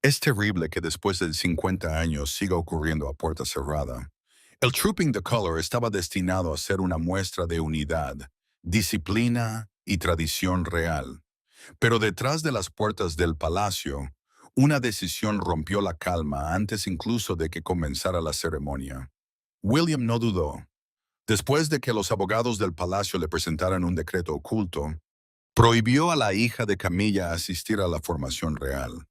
Es terrible que después de 50 años siga ocurriendo a puerta cerrada. El Trooping the Color estaba destinado a ser una muestra de unidad, disciplina y tradición real. Pero detrás de las puertas del palacio, una decisión rompió la calma antes incluso de que comenzara la ceremonia. William no dudó. Después de que los abogados del palacio le presentaran un decreto oculto, prohibió a la hija de Camilla asistir a la formación real,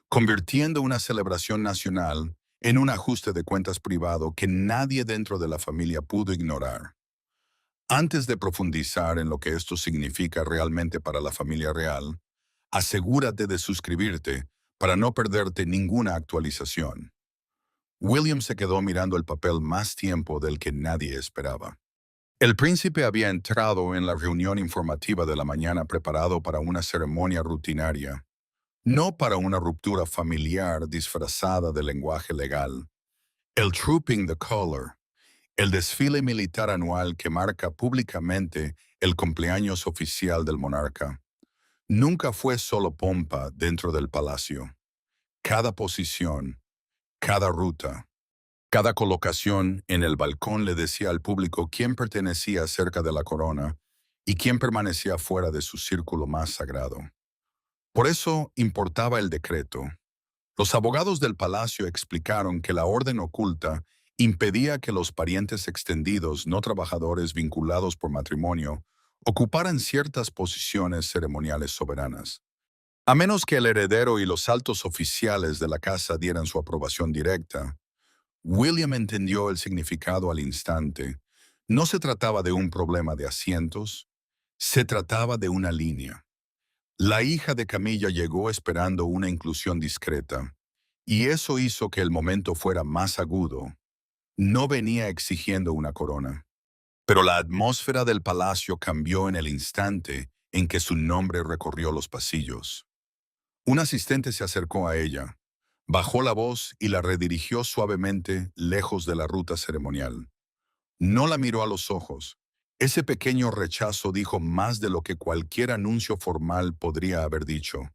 convirtiendo una celebración nacional en un ajuste de cuentas privado que nadie dentro de la familia pudo ignorar. Antes de profundizar en lo que esto significa realmente para la familia real, asegúrate de suscribirte para no perderte ninguna actualización. William se quedó mirando el papel más tiempo del que nadie esperaba. El príncipe había entrado en la reunión informativa de la mañana preparado para una ceremonia rutinaria, no para una ruptura familiar disfrazada de lenguaje legal. El Trooping the Color, el desfile militar anual que marca públicamente el cumpleaños oficial del monarca, nunca fue solo pompa dentro del palacio. Cada posición, cada ruta, cada colocación en el balcón le decía al público quién pertenecía cerca de la corona y quién permanecía fuera de su círculo más sagrado. Por eso importaba el decreto. Los abogados del palacio explicaron que la orden oculta impedía que los parientes extendidos no trabajadores vinculados por matrimonio ocuparan ciertas posiciones ceremoniales soberanas, a menos que el heredero y los altos oficiales de la casa dieran su aprobación directa. William entendió el significado al instante. No se trataba de un problema de asientos, se trataba de una línea. La hija de Camilla llegó esperando una inclusión discreta, y eso hizo que el momento fuera más agudo. No venía exigiendo una corona, pero la atmósfera del palacio cambió en el instante en que su nombre recorrió los pasillos. Un asistente se acercó a ella, bajó la voz y la redirigió suavemente lejos de la ruta ceremonial. No la miró a los ojos. Ese pequeño rechazo dijo más de lo que cualquier anuncio formal podría haber dicho.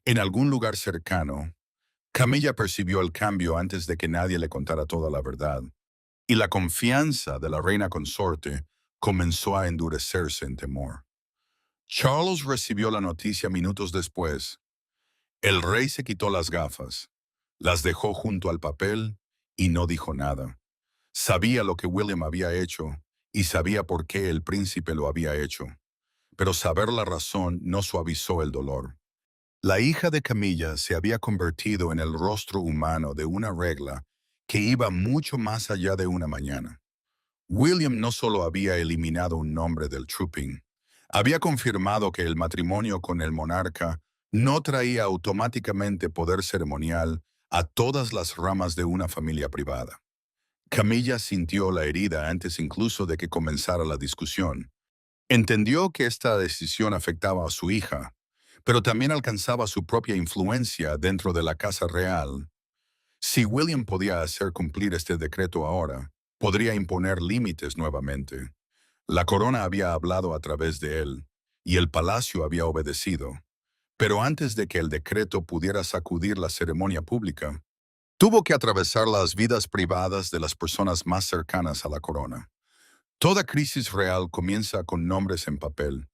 En algún lugar cercano, Camilla percibió el cambio antes de que nadie le contara toda la verdad, y la confianza de la reina consorte comenzó a endurecerse en temor. Charles recibió la noticia minutos después. El rey se quitó las gafas, las dejó junto al papel y no dijo nada. Sabía lo que William había hecho y sabía por qué el príncipe lo había hecho, pero saber la razón no suavizó el dolor. La hija de Camilla se había convertido en el rostro humano de una regla que iba mucho más allá de una mañana. William no solo había eliminado un nombre del trooping, había confirmado que el matrimonio con el monarca no traía automáticamente poder ceremonial a todas las ramas de una familia privada. Camilla sintió la herida antes incluso de que comenzara la discusión. Entendió que esta decisión afectaba a su hija, pero también alcanzaba su propia influencia dentro de la casa real. Si William podía hacer cumplir este decreto ahora, podría imponer límites nuevamente. La corona había hablado a través de él, y el palacio había obedecido. Pero antes de que el decreto pudiera sacudir la ceremonia pública, tuvo que atravesar las vidas privadas de las personas más cercanas a la corona. Toda crisis real comienza con nombres en papel,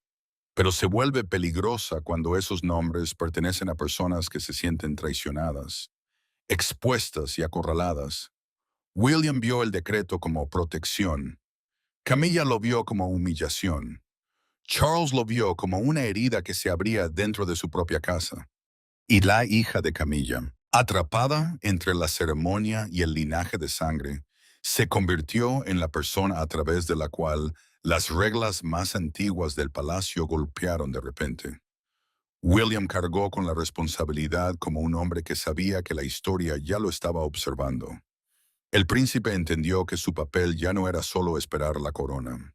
pero se vuelve peligrosa cuando esos nombres pertenecen a personas que se sienten traicionadas, expuestas y acorraladas. William vio el decreto como protección. Camilla lo vio como humillación. Charles lo vio como una herida que se abría dentro de su propia casa. Y la hija de Camilla, atrapada entre la ceremonia y el linaje de sangre, se convirtió en la persona a través de la cual las reglas más antiguas del palacio golpearon de repente. William cargó con la responsabilidad como un hombre que sabía que la historia ya lo estaba observando. El príncipe entendió que su papel ya no era solo esperar la corona.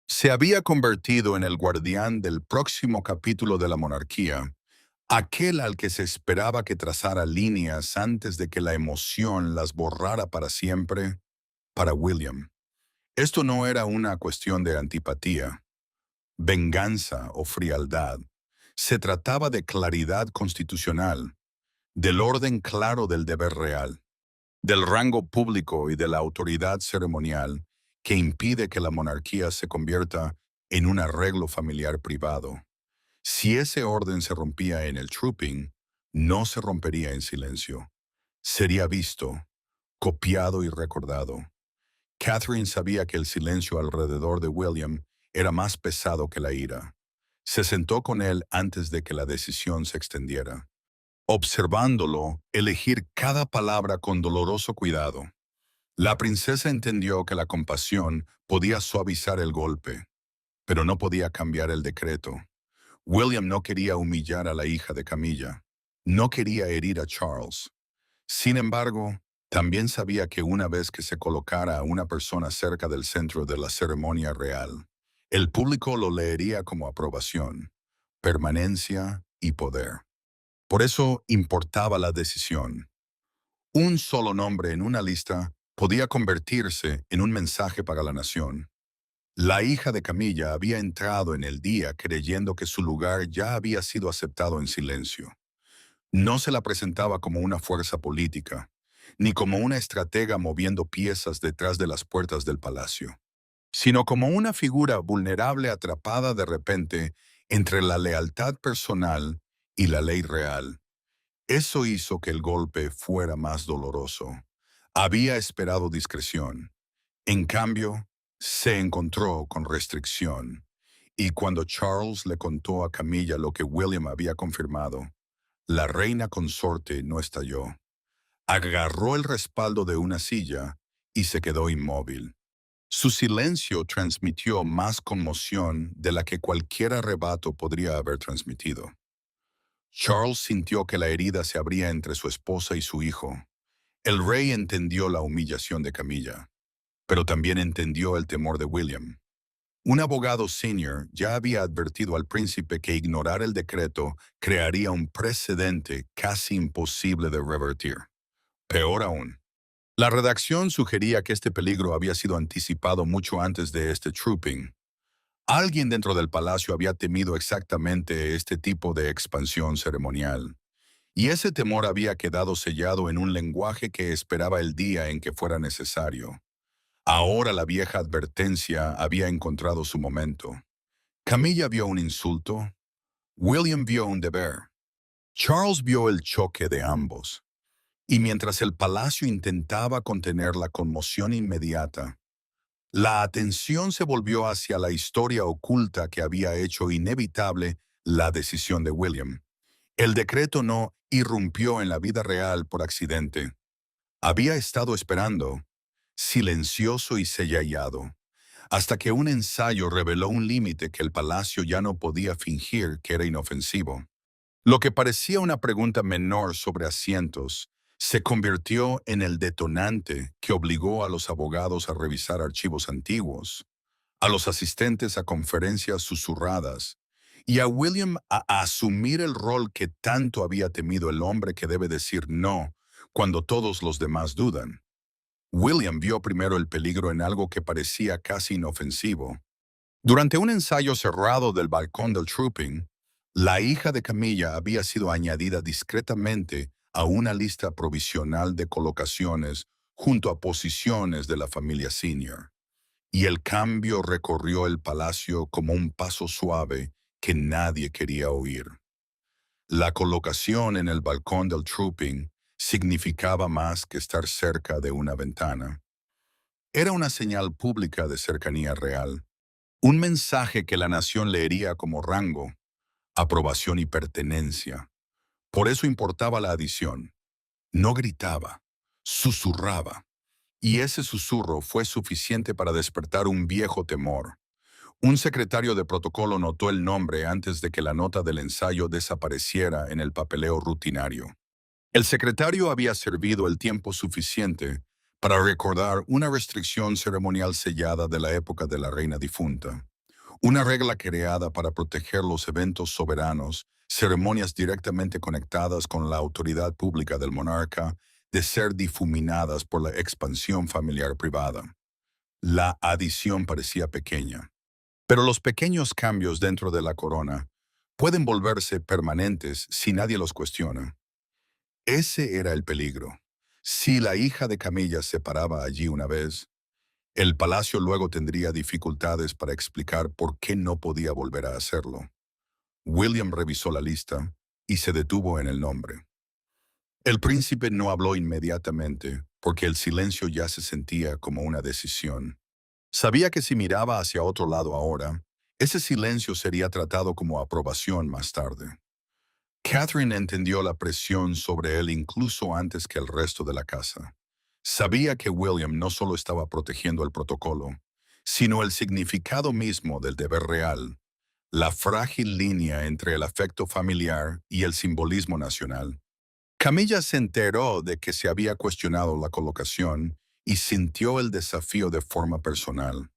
Se había convertido en el guardián del próximo capítulo de la monarquía, aquel al que se esperaba que trazara líneas antes de que la emoción las borrara para siempre. Para William, esto no era una cuestión de antipatía, venganza o frialdad. Se trataba de claridad constitucional. del orden claro del deber real, del rango público y de la autoridad ceremonial que impide que la monarquía se convierta en un arreglo familiar privado. Si ese orden se rompía en el trooping, no se rompería en silencio. Sería visto, copiado y recordado. Catherine sabía que el silencio alrededor de William era más pesado que la ira. Se sentó con él antes de que la decisión se extendiera, observándolo elegir cada palabra con doloroso cuidado. La princesa entendió que la compasión podía suavizar el golpe, pero no podía cambiar el decreto. William no quería humillar a la hija de Camilla. No quería herir a Charles. Sin embargo, también sabía que una vez que se colocara a una persona cerca del centro de la ceremonia real, el público lo leería como aprobación, permanencia y poder. Por eso importaba la decisión. Un solo nombre en una lista podía convertirse en un mensaje para la nación. La hija de Camilla había entrado en el día creyendo que su lugar ya había sido aceptado en silencio. No se la presentaba como una fuerza política, ni como una estratega moviendo piezas detrás de las puertas del palacio, sino como una figura vulnerable atrapada de repente entre la lealtad personal y la ley real. Eso hizo que el golpe fuera más doloroso. Había esperado discreción. En cambio, se encontró con restricción. Y cuando Charles le contó a Camilla lo que William había confirmado, la reina consorte no estalló. Agarró el respaldo de una silla y se quedó inmóvil. Su silencio transmitió más conmoción de la que cualquier arrebato podría haber transmitido. Charles sintió que la herida se abría entre su esposa y su hijo. El rey entendió la humillación de Camilla, pero también entendió el temor de William. Un abogado senior ya había advertido al príncipe que ignorar el decreto crearía un precedente casi imposible de revertir. Peor aún, la redacción sugería que este peligro había sido anticipado mucho antes de este trooping. Alguien dentro del palacio había temido exactamente este tipo de expansión ceremonial, y ese temor había quedado sellado en un lenguaje que esperaba el día en que fuera necesario. Ahora la vieja advertencia había encontrado su momento. Camilla vio un insulto, William vio un deber, Charles vio el choque de ambos. Y mientras el palacio intentaba contener la conmoción inmediata, la atención se volvió hacia la historia oculta que había hecho inevitable la decisión de William. El decreto no irrumpió en la vida real por accidente. Había estado esperando, silencioso y sellado, hasta que un ensayo reveló un límite que el palacio ya no podía fingir que era inofensivo. Lo que parecía una pregunta menor sobre asientos se convirtió en el detonante que obligó a los abogados a revisar archivos antiguos, a los asistentes a conferencias susurradas y a William a asumir el rol que tanto había temido el hombre que debe decir no cuando todos los demás dudan. William vio primero el peligro en algo que parecía casi inofensivo. Durante un ensayo cerrado del balcón del trooping, la hija de Camilla había sido añadida discretamente a una lista provisional de colocaciones junto a posiciones de la familia senior, y el cambio recorrió el palacio como un paso suave que nadie quería oír. La colocación en el balcón del trooping significaba más que estar cerca de una ventana. Era una señal pública de cercanía real, un mensaje que la nación leería como rango, aprobación y pertenencia. Por eso importaba la adición. No gritaba, susurraba. Y ese susurro fue suficiente para despertar un viejo temor. Un secretario de protocolo notó el nombre antes de que la nota del ensayo desapareciera en el papeleo rutinario. El secretario había servido el tiempo suficiente para recordar una restricción ceremonial sellada de la época de la reina difunta. Una regla creada para proteger los eventos soberanos, ceremonias directamente conectadas con la autoridad pública del monarca, de ser difuminadas por la expansión familiar privada. La adición parecía pequeña, pero los pequeños cambios dentro de la corona pueden volverse permanentes si nadie los cuestiona. Ese era el peligro. Si la hija de Camilla se paraba allí una vez, el palacio luego tendría dificultades para explicar por qué no podía volver a hacerlo. William revisó la lista y se detuvo en el nombre. El príncipe no habló inmediatamente, porque el silencio ya se sentía como una decisión. Sabía que si miraba hacia otro lado ahora, ese silencio sería tratado como aprobación más tarde. Catherine entendió la presión sobre él incluso antes que el resto de la casa. Sabía que William no solo estaba protegiendo el protocolo, sino el significado mismo del deber real, la frágil línea entre el afecto familiar y el simbolismo nacional. Camilla se enteró de que se había cuestionado la colocación y sintió el desafío de forma personal.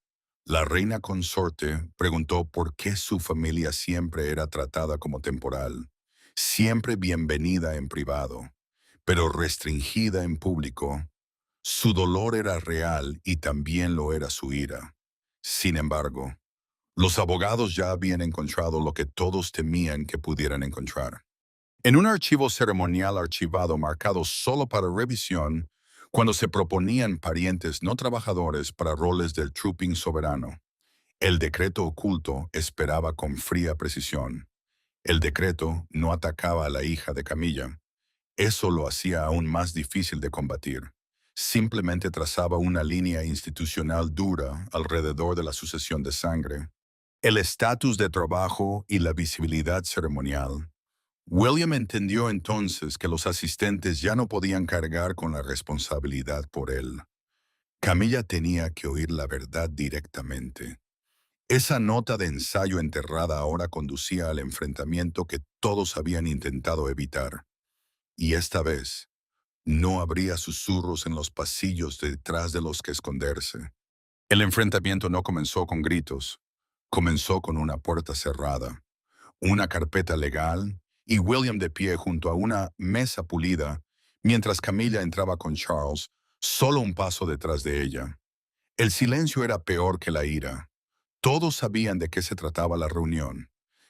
La reina consorte preguntó por qué su familia siempre era tratada como temporal, siempre bienvenida en privado, pero restringida en público. Su dolor era real y también lo era su ira. Sin embargo, los abogados ya habían encontrado lo que todos temían que pudieran encontrar. En un archivo ceremonial archivado marcado solo para revisión, cuando se proponían parientes no trabajadores para roles del trooping soberano, el decreto oculto esperaba con fría precisión. El decreto no atacaba a la hija de Camilla. Eso lo hacía aún más difícil de combatir. Simplemente trazaba una línea institucional dura alrededor de la sucesión de sangre. El estatus de trabajo y la visibilidad ceremonial. William entendió entonces que los asistentes ya no podían cargar con la responsabilidad por él. Camilla tenía que oír la verdad directamente. Esa nota de ensayo enterrada ahora conducía al enfrentamiento que todos habían intentado evitar. Y esta vez, no habría susurros en los pasillos detrás de los que esconderse. El enfrentamiento no comenzó con gritos, comenzó con una puerta cerrada, una carpeta legal y William de pie junto a una mesa pulida, mientras Camilla entraba con Charles, solo un paso detrás de ella. El silencio era peor que la ira. Todos sabían de qué se trataba la reunión,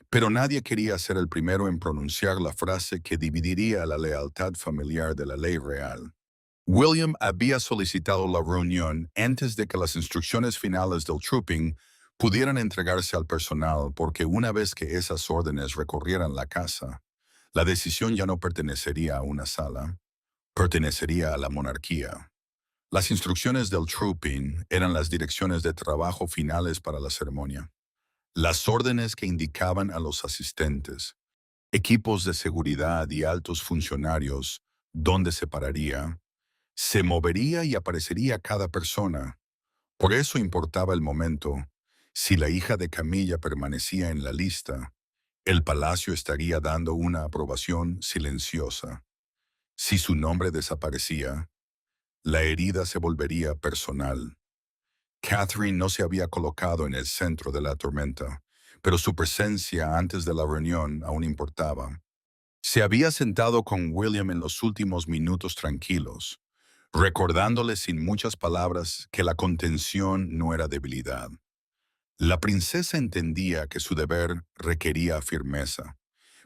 pero nadie quería ser el primero en pronunciar la frase que dividiría la lealtad familiar de la ley real. William había solicitado la reunión antes de que las instrucciones finales del trooping pudieran entregarse al personal porque una vez que esas órdenes recorrieran la casa, la decisión ya no pertenecería a una sala, pertenecería a la monarquía. Las instrucciones del trooping eran las direcciones de trabajo finales para la ceremonia. Las órdenes que indicaban a los asistentes, equipos de seguridad y altos funcionarios dónde se pararía, se movería y aparecería cada persona. Por eso importaba el momento. Si la hija de Camilla permanecía en la lista, el palacio estaría dando una aprobación silenciosa. Si su nombre desaparecía, la herida se volvería personal. Catherine no se había colocado en el centro de la tormenta, pero su presencia antes de la reunión aún importaba. Se había sentado con William en los últimos minutos tranquilos, recordándole sin muchas palabras que la contención no era debilidad. La princesa entendía que su deber requería firmeza,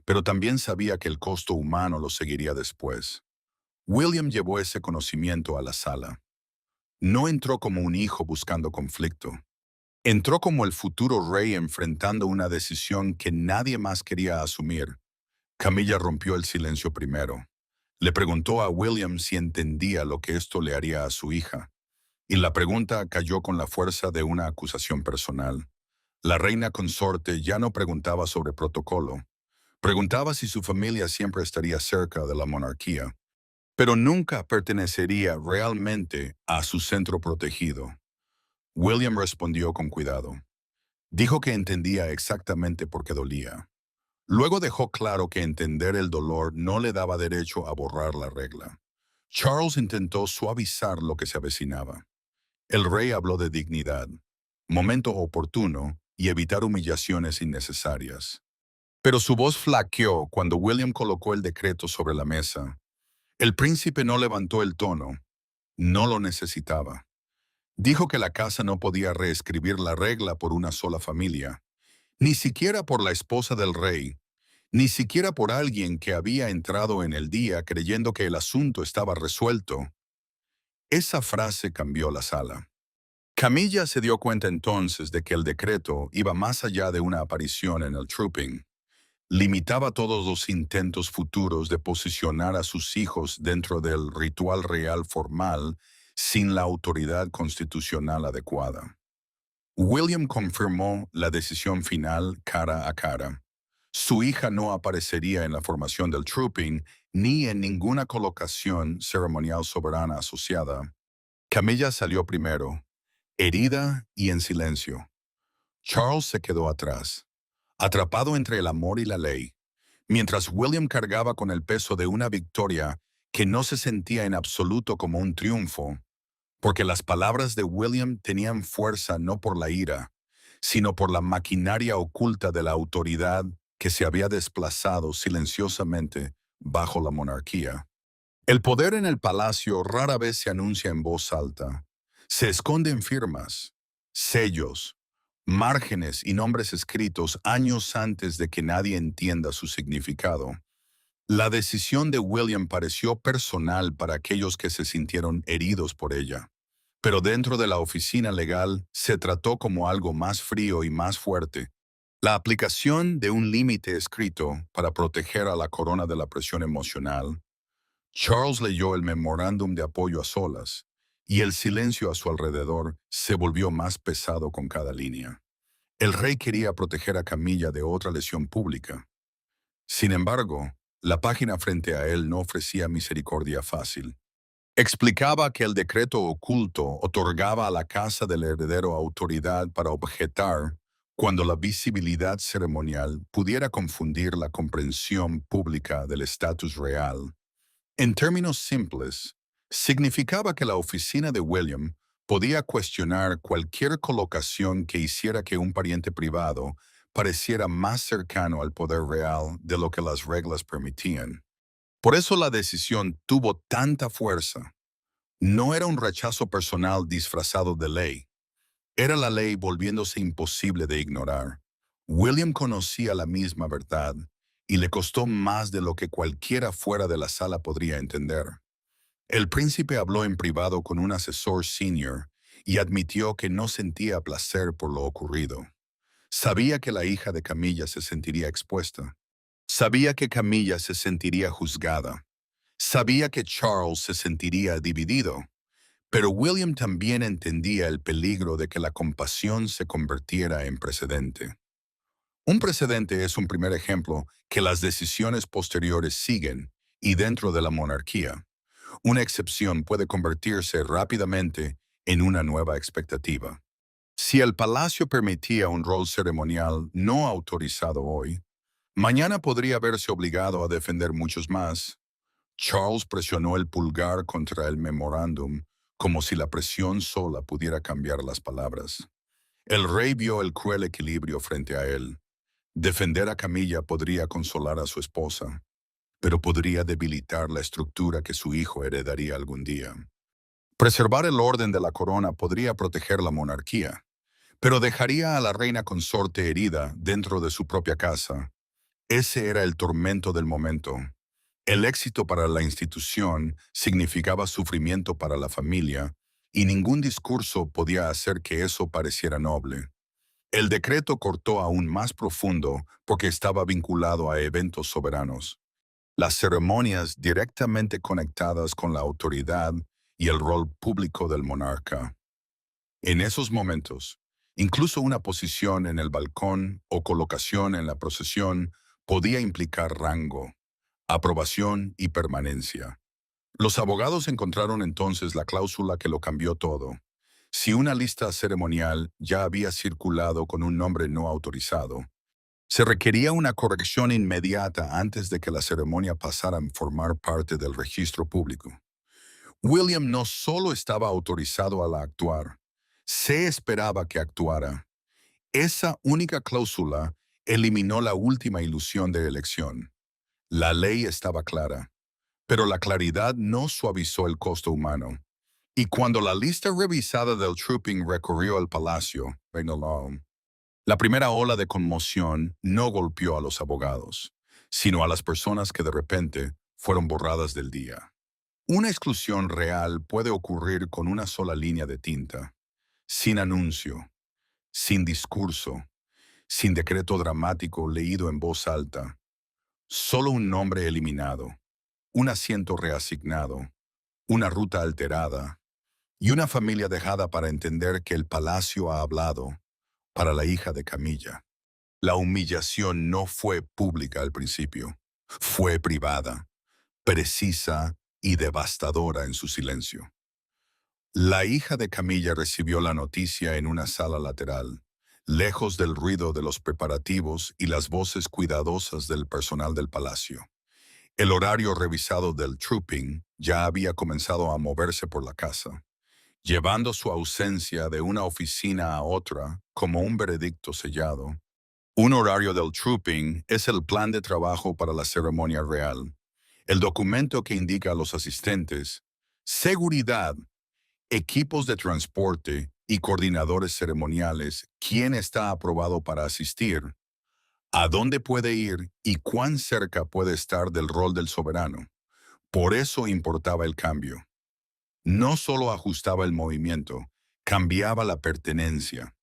pero también sabía que el costo humano lo seguiría después. William llevó ese conocimiento a la sala. No entró como un hijo buscando conflicto. Entró como el futuro rey enfrentando una decisión que nadie más quería asumir. Camilla rompió el silencio primero. Le preguntó a William si entendía lo que esto le haría a su hija, y la pregunta cayó con la fuerza de una acusación personal. La reina consorte ya no preguntaba sobre protocolo, preguntaba si su familia siempre estaría cerca de la monarquía, pero nunca pertenecería realmente a su centro protegido. William respondió con cuidado. Dijo que entendía exactamente por qué dolía. Luego dejó claro que entender el dolor no le daba derecho a borrar la regla. Charles intentó suavizar lo que se avecinaba. El rey habló de dignidad, momento oportuno y evitar humillaciones innecesarias. Pero su voz flaqueó cuando William colocó el decreto sobre la mesa. El príncipe no levantó el tono. No lo necesitaba. Dijo que la casa no podía reescribir la regla por una sola familia, ni siquiera por la esposa del rey, ni siquiera por alguien que había entrado en el día creyendo que el asunto estaba resuelto. Esa frase cambió la sala. Camilla se dio cuenta entonces de que el decreto iba más allá de una aparición en el trooping. Limitaba todos los intentos futuros de posicionar a sus hijos dentro del ritual real formal sin la autoridad constitucional adecuada. William confirmó la decisión final cara a cara. Su hija no aparecería en la formación del trooping ni en ninguna colocación ceremonial soberana asociada. Camilla salió primero, herida y en silencio. Charles se quedó atrás, atrapado entre el amor y la ley, mientras William cargaba con el peso de una victoria que no se sentía en absoluto como un triunfo, porque las palabras de William tenían fuerza no por la ira, sino por la maquinaria oculta de la autoridad que se había desplazado silenciosamente bajo la monarquía. El poder en el palacio rara vez se anuncia en voz alta. Se esconde en firmas, sellos, márgenes y nombres escritos años antes de que nadie entienda su significado. La decisión de William pareció personal para aquellos que se sintieron heridos por ella, pero dentro de la oficina legal se trató como algo más frío y más fuerte. La aplicación de un límite escrito para proteger a la corona de la presión emocional. Charles leyó el memorándum de apoyo a solas, y el silencio a su alrededor se volvió más pesado con cada línea. El rey quería proteger a Camilla de otra lesión pública. Sin embargo, la página frente a él no ofrecía misericordia fácil. Explicaba que el decreto oculto otorgaba a la casa del heredero autoridad para objetar cuando la visibilidad ceremonial pudiera confundir la comprensión pública del estatus real. En términos simples, significaba que la oficina de William podía cuestionar cualquier colocación que hiciera que un pariente privado pareciera más cercano al poder real de lo que las reglas permitían. Por eso la decisión tuvo tanta fuerza. No era un rechazo personal disfrazado de ley. Era la ley volviéndose imposible de ignorar. William conocía la misma verdad y le costó más de lo que cualquiera fuera de la sala podría entender. El príncipe habló en privado con un asesor senior y admitió que no sentía placer por lo ocurrido. Sabía que la hija de Camilla se sentiría expuesta. Sabía que Camilla se sentiría juzgada. Sabía que Charles se sentiría dividido. Pero William también entendía el peligro de que la compasión se convirtiera en precedente. Un precedente es un primer ejemplo que las decisiones posteriores siguen, y dentro de la monarquía, una excepción puede convertirse rápidamente en una nueva expectativa. Si el palacio permitía un rol ceremonial no autorizado hoy, mañana podría verse obligado a defender muchos más. Charles presionó el pulgar contra el memorándum como si la presión sola pudiera cambiar las palabras. El rey vio el cruel equilibrio frente a él. Defender a Camilla podría consolar a su esposa, pero podría debilitar la estructura que su hijo heredaría algún día. Preservar el orden de la corona podría proteger la monarquía, pero dejaría a la reina consorte herida dentro de su propia casa. Ese era el tormento del momento. El éxito para la institución significaba sufrimiento para la familia, y ningún discurso podía hacer que eso pareciera noble. El decreto cortó aún más profundo porque estaba vinculado a eventos soberanos, las ceremonias directamente conectadas con la autoridad y el rol público del monarca. En esos momentos, incluso una posición en el balcón o colocación en la procesión podía implicar rango, aprobación y permanencia. Los abogados encontraron entonces la cláusula que lo cambió todo. Si una lista ceremonial ya había circulado con un nombre no autorizado, se requería una corrección inmediata antes de que la ceremonia pasara a formar parte del registro público. William no solo estaba autorizado a actuar, se esperaba que actuara. Esa única cláusula eliminó la última ilusión de elección. La ley estaba clara, pero la claridad no suavizó el costo humano. Y cuando la lista revisada del trooping recorrió el palacio, la primera ola de conmoción no golpeó a los abogados, sino a las personas que de repente fueron borradas del día. Una exclusión real puede ocurrir con una sola línea de tinta, sin anuncio, sin discurso, sin decreto dramático leído en voz alta, solo un nombre eliminado, un asiento reasignado, una ruta alterada y una familia dejada para entender que el palacio ha hablado para la hija de Camilla. La humillación no fue pública al principio, fue privada, precisa y devastadora en su silencio. La hija de Camilla recibió la noticia en una sala lateral, lejos del ruido de los preparativos y las voces cuidadosas del personal del palacio. El horario revisado del trooping ya había comenzado a moverse por la casa, llevando su ausencia de una oficina a otra como un veredicto sellado. Un horario del trooping es el plan de trabajo para la ceremonia real, el documento que indica a los asistentes seguridad, equipos de transporte y coordinadores ceremoniales quién está aprobado para asistir, a dónde puede ir y cuán cerca puede estar del rol del soberano. Por eso importaba el cambio. No solo ajustaba el movimiento, cambiaba la pertenencia.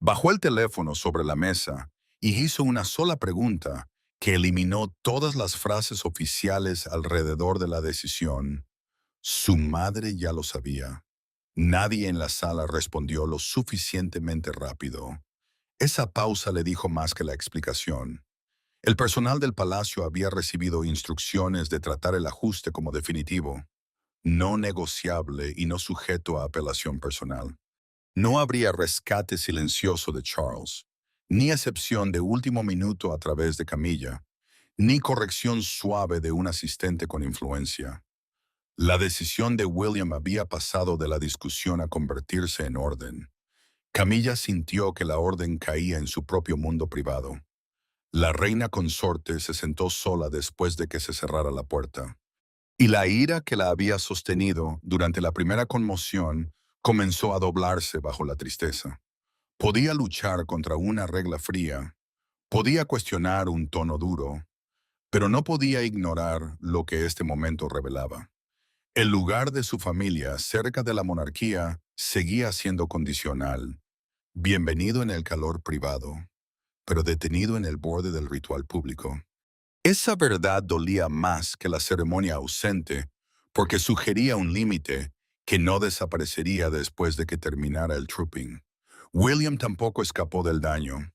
Bajó el teléfono sobre la mesa y hizo una sola pregunta que eliminó todas las frases oficiales alrededor de la decisión. Su madre ya lo sabía. Nadie en la sala respondió lo suficientemente rápido. Esa pausa le dijo más que la explicación. El personal del palacio había recibido instrucciones de tratar el ajuste como definitivo, no negociable y no sujeto a apelación personal. No habría rescate silencioso de Charles, ni excepción de último minuto a través de Camilla, ni corrección suave de un asistente con influencia. La decisión de William había pasado de la discusión a convertirse en orden. Camilla sintió que la orden caía en su propio mundo privado. La reina consorte se sentó sola después de que se cerrara la puerta. Y la ira que la había sostenido durante la primera conmoción comenzó a doblarse bajo la tristeza. Podía luchar contra una regla fría, podía cuestionar un tono duro, pero no podía ignorar lo que este momento revelaba. El lugar de su familia cerca de la monarquía seguía siendo condicional, bienvenido en el calor privado, pero detenido en el borde del ritual público. Esa verdad dolía más que la ceremonia ausente, porque sugería un límite que no desaparecería después de que terminara el trooping. William tampoco escapó del daño.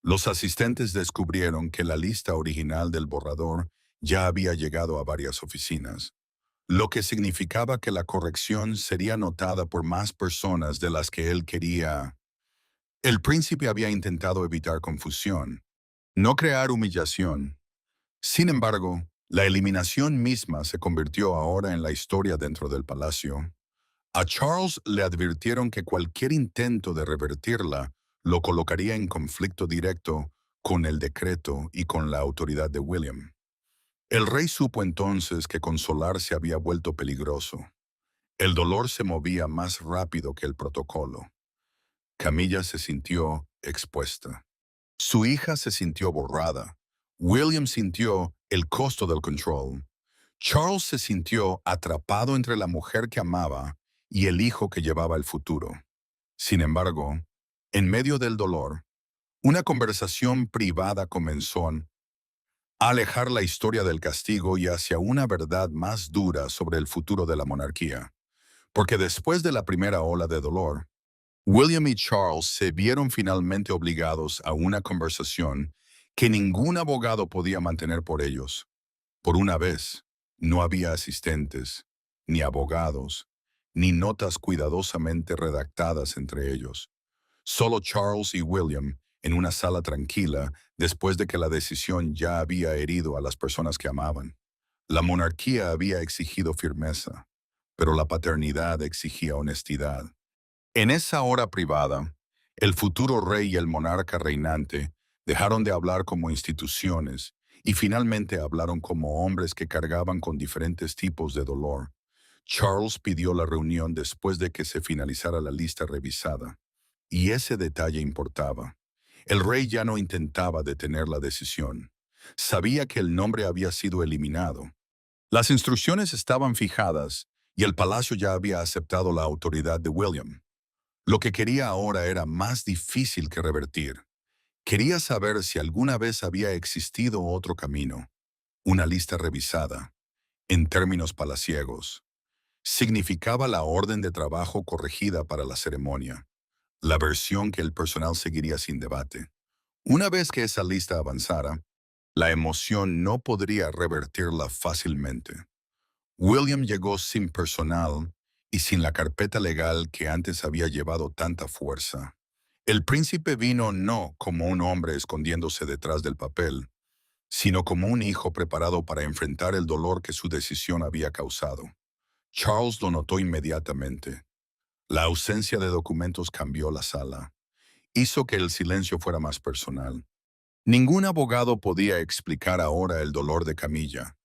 Los asistentes descubrieron que la lista original del borrador ya había llegado a varias oficinas, lo que significaba que la corrección sería notada por más personas de las que él quería. El príncipe había intentado evitar confusión, no crear humillación. Sin embargo, la eliminación misma se convirtió ahora en la historia dentro del palacio. A Charles le advirtieron que cualquier intento de revertirla lo colocaría en conflicto directo con el decreto y con la autoridad de William. El rey supo entonces que consolarse había vuelto peligroso. El dolor se movía más rápido que el protocolo. Camilla se sintió expuesta. Su hija se sintió borrada. William sintió el costo del control. Charles se sintió atrapado entre la mujer que amaba y el hijo que llevaba el futuro. Sin embargo, en medio del dolor, una conversación privada comenzó a alejar la historia del castigo y hacia una verdad más dura sobre el futuro de la monarquía. Porque después de la primera ola de dolor, William y Charles se vieron finalmente obligados a una conversación que ningún abogado podía mantener por ellos. Por una vez, no había asistentes, ni abogados, ni notas cuidadosamente redactadas entre ellos. Solo Charles y William en una sala tranquila después de que la decisión ya había herido a las personas que amaban. La monarquía había exigido firmeza, pero la paternidad exigía honestidad. En esa hora privada, el futuro rey y el monarca reinante dejaron de hablar como instituciones y finalmente hablaron como hombres que cargaban con diferentes tipos de dolor. Charles pidió la reunión después de que se finalizara la lista revisada, y ese detalle importaba. El rey ya no intentaba detener la decisión. Sabía que el nombre había sido eliminado. Las instrucciones estaban fijadas y el palacio ya había aceptado la autoridad de William. Lo que quería ahora era más difícil que revertir. Quería saber si alguna vez había existido otro camino, una lista revisada, en términos palaciegos. Significaba la orden de trabajo corregida para la ceremonia, la versión que el personal seguiría sin debate. Una vez que esa lista avanzara, la emoción no podría revertirla fácilmente. William llegó sin personal y sin la carpeta legal que antes había llevado tanta fuerza. El príncipe vino no como un hombre escondiéndose detrás del papel, sino como un hijo preparado para enfrentar el dolor que su decisión había causado. Charles lo notó inmediatamente. La ausencia de documentos cambió la sala. Hizo que el silencio fuera más personal. Ningún abogado podía explicar ahora el dolor de Camilla.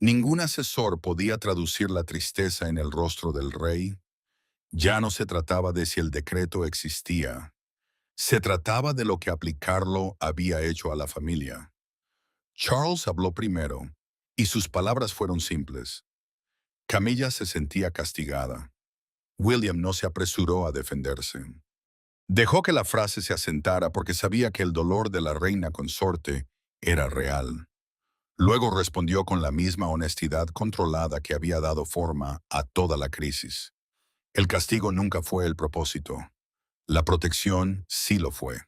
Ningún asesor podía traducir la tristeza en el rostro del rey. Ya no se trataba de si el decreto existía. Se trataba de lo que aplicarlo había hecho a la familia. Charles habló primero, y sus palabras fueron simples. Camilla se sentía castigada. William no se apresuró a defenderse. Dejó que la frase se asentara porque sabía que el dolor de la reina consorte era real. Luego respondió con la misma honestidad controlada que había dado forma a toda la crisis. El castigo nunca fue el propósito. La protección sí lo fue.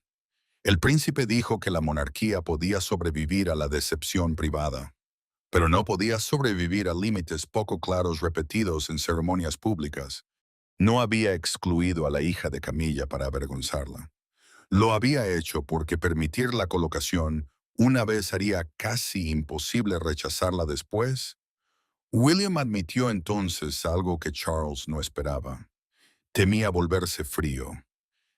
El príncipe dijo que la monarquía podía sobrevivir a la decepción privada, pero no podía sobrevivir a límites poco claros repetidos en ceremonias públicas. No había excluido a la hija de Camilla para avergonzarla. Lo había hecho porque permitir la colocación una vez haría casi imposible rechazarla después. William admitió entonces algo que Charles no esperaba. Temía volverse frío.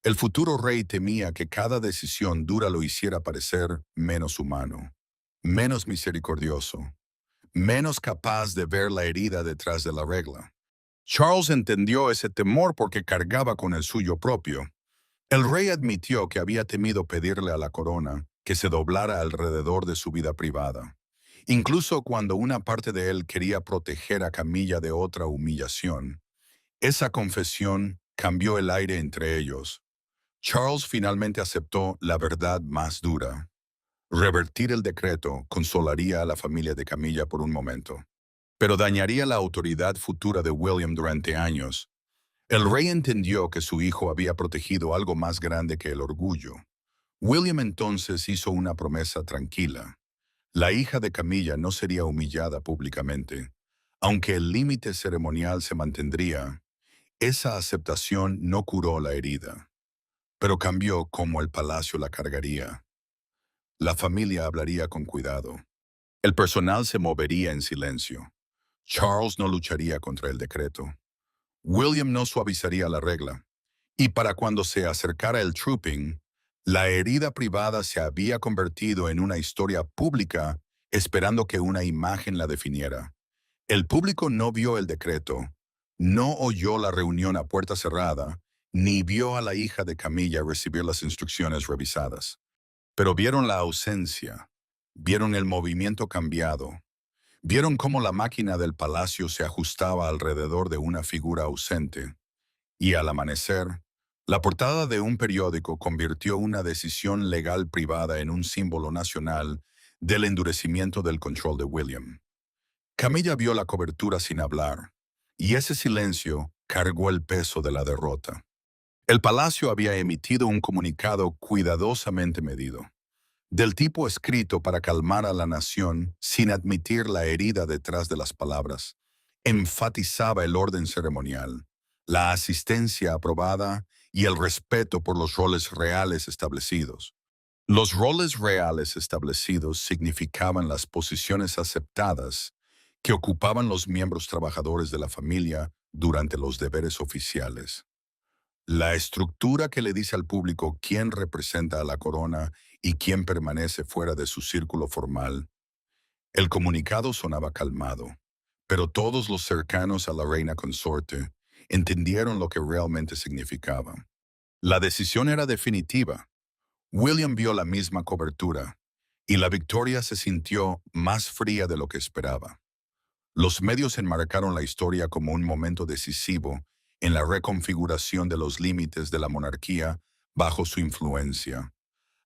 El futuro rey temía que cada decisión dura lo hiciera parecer menos humano, menos misericordioso, menos capaz de ver la herida detrás de la regla. Charles entendió ese temor porque cargaba con el suyo propio. El rey admitió que había temido pedirle a la corona que se doblara alrededor de su vida privada, incluso cuando una parte de él quería proteger a Camilla de otra humillación. Esa confesión cambió el aire entre ellos. Charles finalmente aceptó la verdad más dura. Revertir el decreto consolaría a la familia de Camilla por un momento, pero dañaría la autoridad futura de William durante años. El rey entendió que su hijo había protegido algo más grande que el orgullo. William entonces hizo una promesa tranquila. La hija de Camilla no sería humillada públicamente. Aunque el límite ceremonial se mantendría, esa aceptación no curó la herida, pero cambió cómo el palacio la cargaría. La familia hablaría con cuidado. El personal se movería en silencio. Charles no lucharía contra el decreto. William no suavizaría la regla. Y para cuando se acercara el trooping, la herida privada se había convertido en una historia pública esperando que una imagen la definiera. El público no vio el decreto, no oyó la reunión a puerta cerrada, ni vio a la hija de Camilla recibir las instrucciones revisadas. Pero vieron la ausencia, vieron el movimiento cambiado, vieron cómo la máquina del palacio se ajustaba alrededor de una figura ausente. Y al amanecer, la portada de un periódico convirtió una decisión legal privada en un símbolo nacional del endurecimiento del control de William. Camilla vio la cobertura sin hablar, y ese silencio cargó el peso de la derrota. El palacio había emitido un comunicado cuidadosamente medido, del tipo escrito para calmar a la nación sin admitir la herida detrás de las palabras. Enfatizaba el orden ceremonial, la asistencia aprobada y el respeto por los roles reales establecidos. Los roles reales establecidos significaban las posiciones aceptadas que ocupaban los miembros trabajadores de la familia durante los deberes oficiales. La estructura que le dice al público quién representa a la corona y quién permanece fuera de su círculo formal. El comunicado sonaba calmado, pero todos los cercanos a la reina consorte entendieron lo que realmente significaba. La decisión era definitiva. William vio la misma cobertura, y la victoria se sintió más fría de lo que esperaba. Los medios enmarcaron la historia como un momento decisivo en la reconfiguración de los límites de la monarquía bajo su influencia.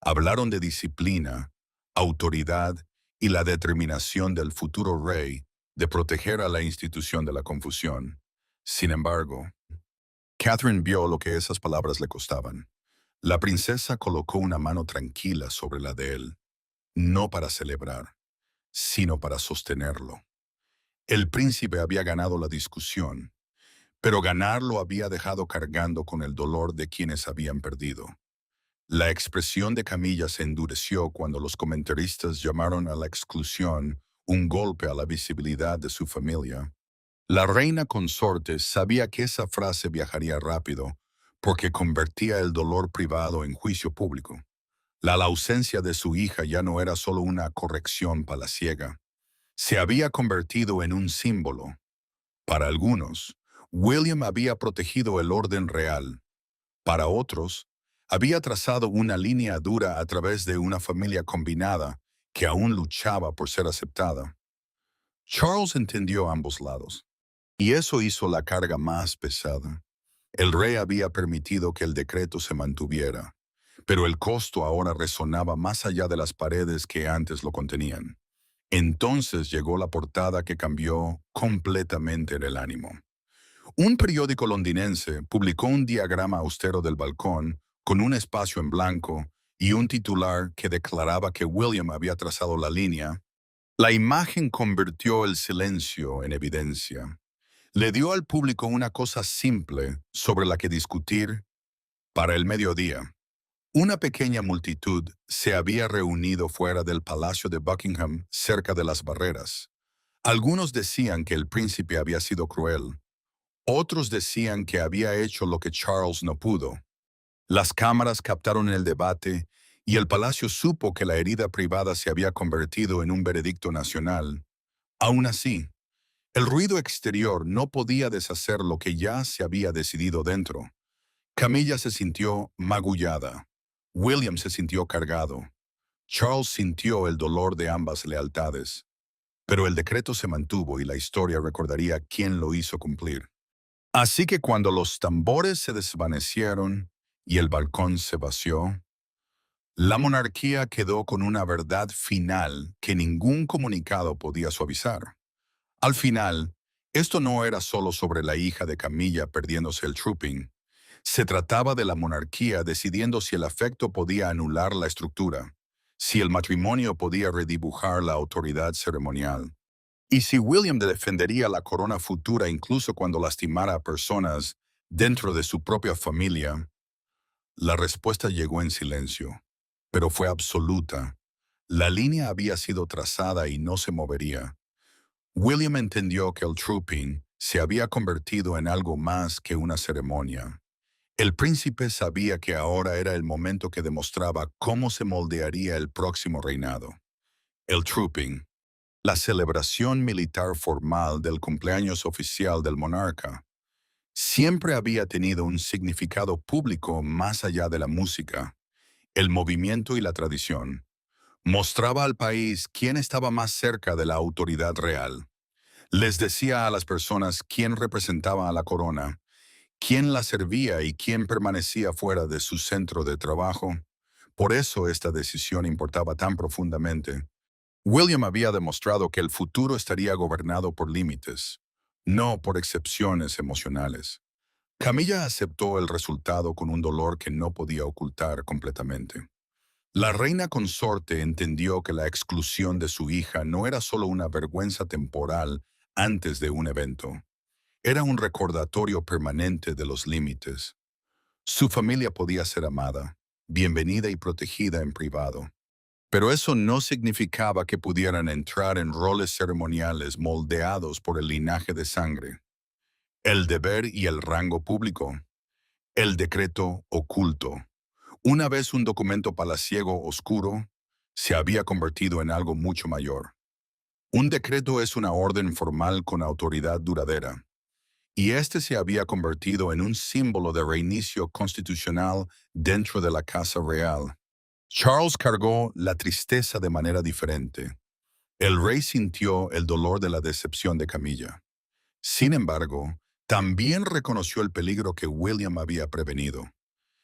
Hablaron de disciplina, autoridad y la determinación del futuro rey de proteger a la institución de la confusión. Sin embargo, Catherine vio lo que esas palabras le costaban. La princesa colocó una mano tranquila sobre la de él, no para celebrar, sino para sostenerlo. El príncipe había ganado la discusión, pero ganar lo había dejado cargando con el dolor de quienes habían perdido. La expresión de Camilla se endureció cuando los comentaristas llamaron a la exclusión un golpe a la visibilidad de su familia. La reina consorte sabía que esa frase viajaría rápido, porque convertía el dolor privado en juicio público. La ausencia de su hija ya no era solo una corrección palaciega, se había convertido en un símbolo. Para algunos, William había protegido el orden real. Para otros, había trazado una línea dura a través de una familia combinada que aún luchaba por ser aceptada. Charles entendió ambos lados, y eso hizo la carga más pesada. El rey había permitido que el decreto se mantuviera, pero el costo ahora resonaba más allá de las paredes que antes lo contenían. Entonces llegó la portada que cambió completamente el ánimo. Un periódico londinense publicó un diagrama austero del balcón con un espacio en blanco y un titular que declaraba que William había trazado la línea. La imagen convirtió el silencio en evidencia. Le dio al público una cosa simple sobre la que discutir. Para el mediodía, una pequeña multitud se había reunido fuera del Palacio de Buckingham cerca de las barreras. Algunos decían que el príncipe había sido cruel. Otros decían que había hecho lo que Charles no pudo. Las cámaras captaron el debate y el palacio supo que la herida privada se había convertido en un veredicto nacional. Aún así, el ruido exterior no podía deshacer lo que ya se había decidido dentro. Camilla se sintió magullada. William se sintió cargado. Charles sintió el dolor de ambas lealtades. Pero el decreto se mantuvo y la historia recordaría quién lo hizo cumplir. Así que cuando los tambores se desvanecieron y el balcón se vació, la monarquía quedó con una verdad final que ningún comunicado podía suavizar. Al final, esto no era solo sobre la hija de Camilla perdiéndose el trooping. Se trataba de la monarquía decidiendo si el afecto podía anular la estructura, si el matrimonio podía redibujar la autoridad ceremonial. Y si William defendería la corona futura incluso cuando lastimara a personas dentro de su propia familia. La respuesta llegó en silencio, pero fue absoluta. La línea había sido trazada y no se movería. William entendió que el trooping se había convertido en algo más que una ceremonia. El príncipe sabía que ahora era el momento que demostraba cómo se moldearía el próximo reinado. El trooping, la celebración militar formal del cumpleaños oficial del monarca, siempre había tenido un significado público más allá de la música, el movimiento y la tradición. Mostraba al país quién estaba más cerca de la autoridad real. Les decía a las personas quién representaba a la corona, quién la servía y quién permanecía fuera de su centro de trabajo. Por eso esta decisión importaba tan profundamente. William había demostrado que el futuro estaría gobernado por límites, no por excepciones emocionales. Camilla aceptó el resultado con un dolor que no podía ocultar completamente. La reina consorte entendió que la exclusión de su hija no era solo una vergüenza temporal antes de un evento. Era un recordatorio permanente de los límites. Su familia podía ser amada, bienvenida y protegida en privado. Pero eso no significaba que pudieran entrar en roles ceremoniales moldeados por el linaje de sangre. El deber y el rango público. El decreto oculto. Una vez un documento palaciego oscuro, se había convertido en algo mucho mayor. Un decreto es una orden formal con autoridad duradera, y este se había convertido en un símbolo de reinicio constitucional dentro de la Casa Real. Charles cargó la tristeza de manera diferente. El rey sintió el dolor de la decepción de Camilla. Sin embargo, también reconoció el peligro que William había prevenido.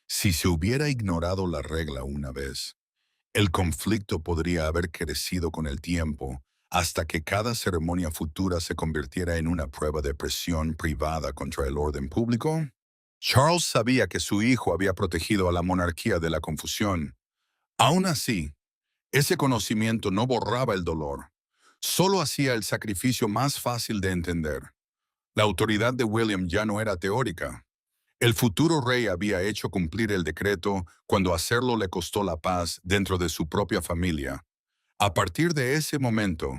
Si se hubiera ignorado la regla una vez, el conflicto podría haber crecido con el tiempo hasta que cada ceremonia futura se convirtiera en una prueba de presión privada contra el orden público. Charles sabía que su hijo había protegido a la monarquía de la confusión. Aún así, ese conocimiento no borraba el dolor, solo hacía el sacrificio más fácil de entender. La autoridad de William ya no era teórica. El futuro rey había hecho cumplir el decreto cuando hacerlo le costó la paz dentro de su propia familia. A partir de ese momento,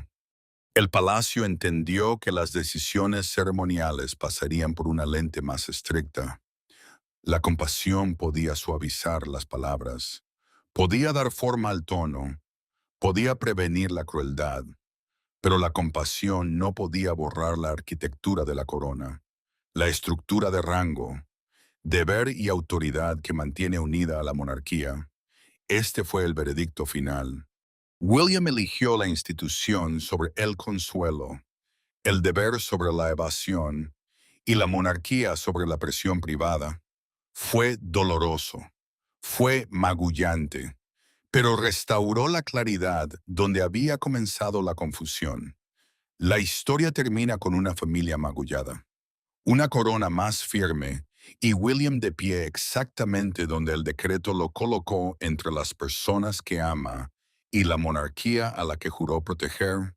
el palacio entendió que las decisiones ceremoniales pasarían por una lente más estricta. La compasión podía suavizar las palabras, podía dar forma al tono, podía prevenir la crueldad, pero la compasión no podía borrar la arquitectura de la corona, la estructura de rango, deber y autoridad que mantiene unida a la monarquía. Este fue el veredicto final. William eligió la institución sobre el consuelo, el deber sobre la evasión y la monarquía sobre la presión privada. Fue doloroso, fue magullante, pero restauró la claridad donde había comenzado la confusión. La historia termina con una familia magullada, una corona más firme y William de pie exactamente donde el decreto lo colocó entre las personas que ama y la monarquía a la que juró proteger.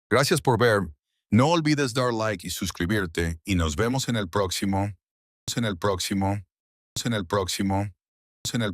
Gracias por ver. No olvides dar like y suscribirte y nos vemos en el próximo, en el próximo, en el próximo, en el